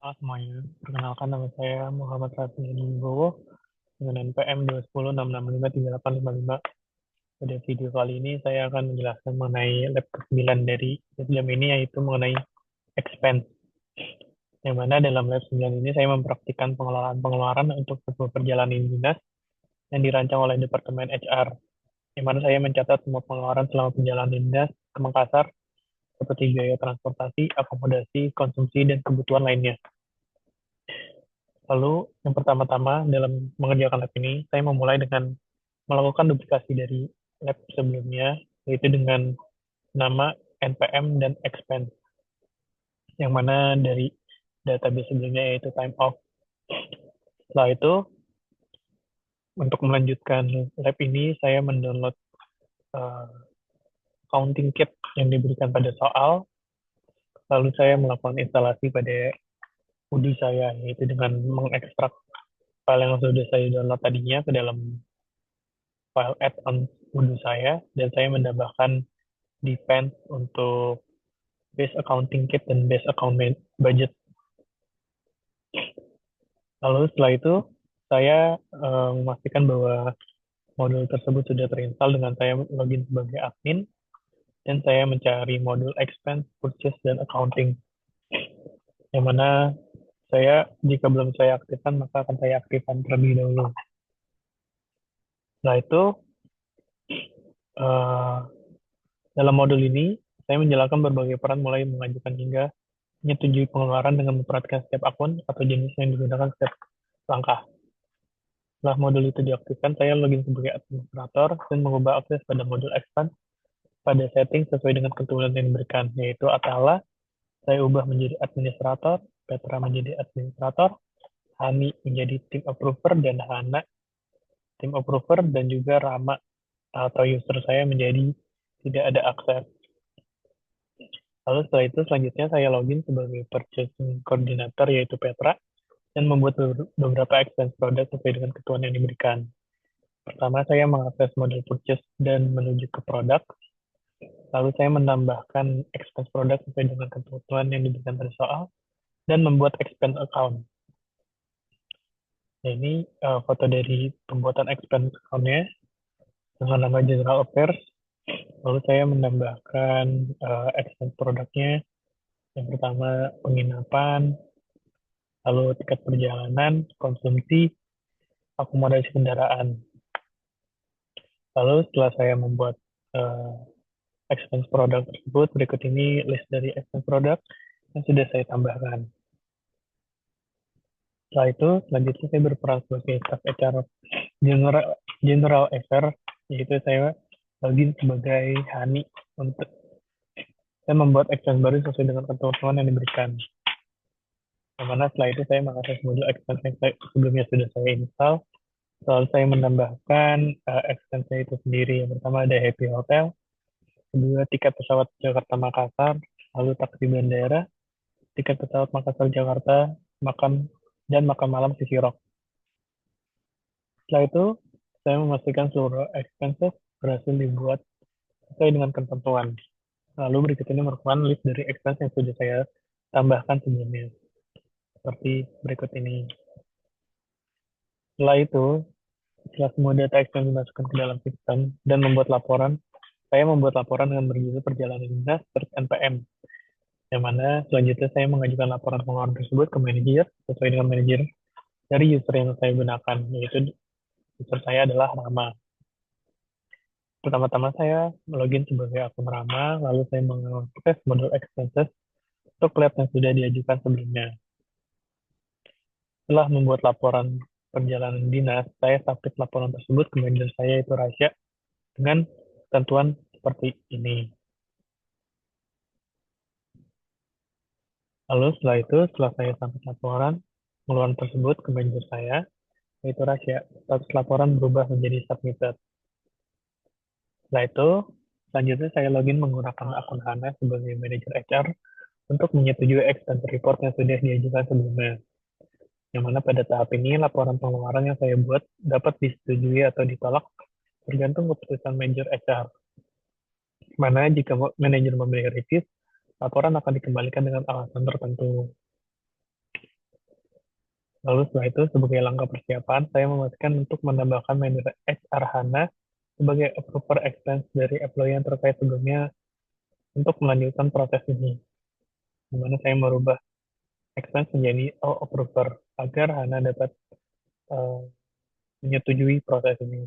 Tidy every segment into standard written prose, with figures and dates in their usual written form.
Halo semuanya, perkenalkan nama saya Muhammad Rafi Wibowo dengan NPM 210665385. Pada video kali ini saya akan menjelaskan mengenai lab ke-9 dari lab ini, yaitu mengenai expense. Yang mana dalam lab 9 ini saya mempraktikkan pengelolaan pengeluaran untuk sebuah perjalanan dinas yang dirancang oleh Departemen HR. Yang mana saya mencatat semua pengeluaran selama perjalanan dinas ke Makassar, seperti biaya transportasi, akomodasi, konsumsi, dan kebutuhan lainnya. Lalu, yang pertama-tama dalam mengerjakan lab ini, saya memulai dengan melakukan duplikasi dari lab sebelumnya, yaitu dengan nama, NPM, dan expense, yang mana dari database sebelumnya yaitu time off. Setelah itu, untuk melanjutkan lab ini, saya mendownload uh, counting kit yang diberikan pada soal, lalu saya melakukan instalasi pada UDI saya, yaitu dengan mengekstrak file yang sudah saya download tadinya ke dalam file add-on Ubuntu saya, dan saya menambahkan defense untuk base accounting kit dan base account budget. Lalu setelah itu, saya memastikan bahwa modul tersebut sudah terinstall dengan saya login sebagai admin, dan saya mencari modul expense, purchase, dan accounting. Yang mana jika belum saya aktifkan, maka akan saya aktifkan terlebih dahulu. Setelah itu, eh, dalam modul ini, saya menjalankan berbagai peran mulai mengajukan hingga menyetujui pengeluaran dengan memperhatikan setiap akun atau jenis yang digunakan setiap langkah. Setelah modul itu diaktifkan, saya login sebagai administrator dan mengubah akses pada modul expense pada setting sesuai dengan ketentuan yang diberikan, yaitu Atala, saya ubah menjadi administrator, Petra menjadi administrator, Hani menjadi tim approver, dan Hana tim approver, dan juga Rama atau user saya menjadi tidak ada akses. Lalu setelah itu selanjutnya saya login sebagai purchasing coordinator yaitu Petra dan membuat beberapa expense product sesuai dengan ketentuan yang diberikan. Pertama, saya mengakses model purchase dan menuju ke produk. Lalu saya menambahkan expense product sesuai dengan ketentuan yang diberikan pada soal dan membuat expense account. Nah, ini foto dari pembuatan expense account-nya dengan nama General Affairs. Lalu saya menambahkan expense produknya. Yang pertama penginapan, lalu tiket perjalanan, konsumsi, akomodasi kendaraan. Lalu setelah saya membuat uh, expense produk tersebut, berikut ini list dari expense produk yang sudah saya tambahkan. Setelah itu, selanjutnya saya berperan sebagai staff HR General Affairs, yaitu saya login sebagai Hani untuk saya membuat expense baru sesuai dengan ketentuan yang diberikan. Yang mana setelah itu saya mengakses modul expense yang sebelumnya sudah saya install. Lalu saya menambahkan expense itu sendiri. Yang pertama ada Happy Hotel, kedua tiket pesawat Jakarta-Makassar, lalu taksi bandara, tiket pesawat Makassar-Jakarta, makan dan makan malam Sisi Rock. Setelah itu, saya memastikan seluruh expenses berhasil dibuat sesuai dengan ketentuan. Lalu berikut ini merupakan list dari expense yang sudah saya tambahkan sebelumnya. Seperti berikut ini. Setelah itu, setelah semua data expense dimasukkan ke dalam sistem dan membuat laporan, saya membuat laporan dengan berjudul perjalanan dinas terus NPM. Yang mana selanjutnya saya mengajukan laporan pengeluaran tersebut ke manajer sesuai dengan manajer dari user yang saya gunakan, yaitu user saya adalah Rama. Pertama-tama saya login sebagai akun Rama, lalu saya mengakses modul expenses untuk lab yang sudah diajukan sebelumnya. Setelah membuat laporan perjalanan dinas, saya submit laporan tersebut ke manajer saya, yaitu Rasya, dengan ketentuan seperti ini. Lalu setelah itu, setelah saya submit laporan pengeluaran tersebut ke manajer saya, yaitu Rasya, status laporan berubah menjadi submitted. Setelah itu, selanjutnya saya login menggunakan akun Hana sebagai manajer HR untuk menyetujui expense report yang sudah diajukan sebelumnya. Yang mana pada tahap ini laporan pengeluaran yang saya buat dapat disetujui atau ditolak tergantung keputusan manajer HR. Mana jika manajer memilih review, laporan akan dikembalikan dengan alasan tertentu. Lalu setelah itu, sebagai langkah persiapan, saya memastikan untuk menambahkan manajer HR HANA sebagai approver expense dari employee yang terkait sebelumnya untuk melanjutkan proses ini, di mana saya merubah expense menjadi all approver agar HANA dapat eh, menyetujui proses ini.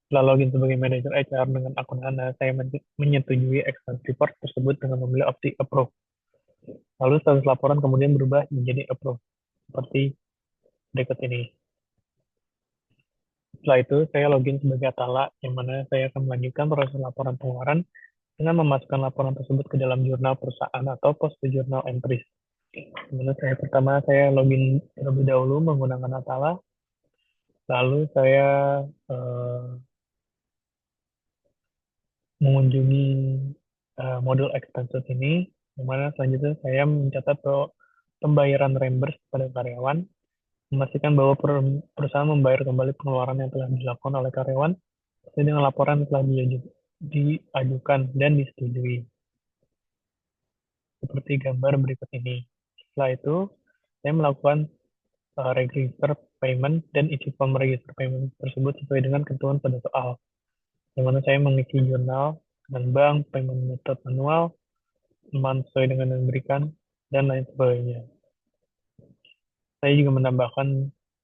Setelah login sebagai manajer HR dengan akun HANA, saya menyetujui expense report tersebut dengan memilih opsi approve. Lalu status laporan kemudian berubah menjadi approve, seperti berikut ini. Setelah itu, saya login sebagai Atala, yang mana saya akan melanjutkan proses laporan pengeluaran dengan memasukkan laporan tersebut ke dalam jurnal perusahaan atau post to journal entries. Menurut saya pertama, saya login terlebih dahulu menggunakan Atala, lalu saya eh, mengunjungi modul expenses ini, di mana selanjutnya saya mencatat pembayaran reimburse pada karyawan, memastikan bahwa perusahaan membayar kembali pengeluaran yang telah dilakukan oleh karyawan sesuai dengan laporan yang telah diajukan dan disetujui, seperti gambar berikut ini. Setelah itu, saya melakukan register payment dan isi form register payment tersebut sesuai dengan ketentuan pada soal, di mana saya mengisi jurnal dan bank, payment method manual, amount sesuai dengan yang diberikan, dan lain sebagainya. Saya juga menambahkan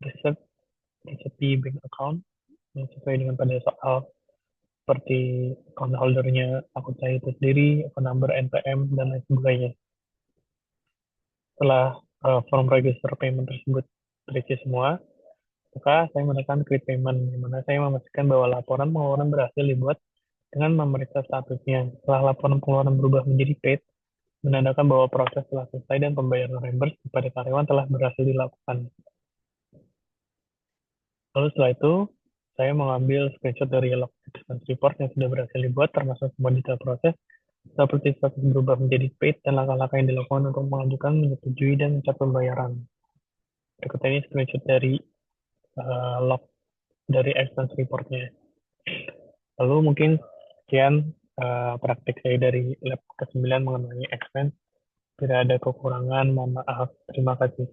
resep di bank account yang sesuai dengan pada soal, seperti account holdernya akun saya itu sendiri, account number NPM, dan lain sebagainya. Setelah form register payment tersebut terisi semua, maka saya menekan create payment, di mana saya memastikan bahwa laporan pengeluaran berhasil dibuat dengan memeriksa statusnya. Setelah laporan pengeluaran berubah menjadi paid, menandakan bahwa proses telah selesai dan pembayaran reimburse kepada karyawan telah berhasil dilakukan. Lalu setelah itu, saya mengambil screenshot dari log expense report yang sudah berhasil dibuat, termasuk semua detail proses, seperti status berubah menjadi paid dan langkah-langkah yang dilakukan untuk mengajukan, menyetujui, dan mencapai pembayaran. Berikut ini screenshot dari log dari expense reportnya. Lalu mungkin sekian praktik saya dari lab ke-9 mengenai expense. Tidak ada kekurangan, mohon maaf. Terima kasih.